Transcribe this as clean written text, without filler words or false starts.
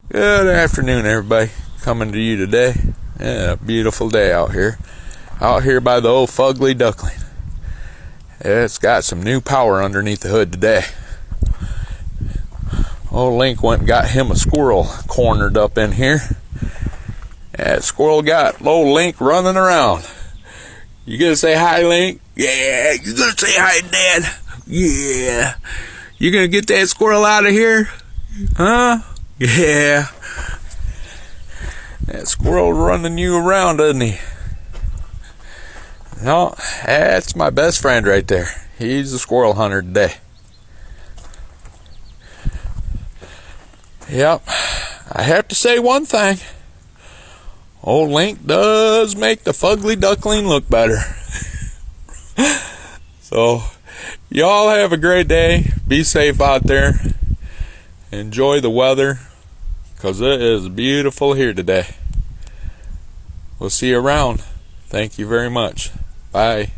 Good afternoon, everybody. Coming to you today. Yeah, a beautiful day out here. Out here by the old Fugly Duckling. It's got some new power underneath the hood today. Old Link went and got him a squirrel cornered up in here. That squirrel got old Link running around. You gonna say hi, Link? Yeah. You gonna say hi, Dad? Yeah. You gonna get that squirrel out of here? Huh? Yeah. That squirrel running you around, doesn't he? No, that's my best friend right there. He's a squirrel hunter today. Yep. I have to say one thing. Old Link does make the Fugly Duckling look better. So, y'all have a great day. Be safe out there. Enjoy the weather, because it is beautiful here today. We'll see you around. Thank you very much. Bye.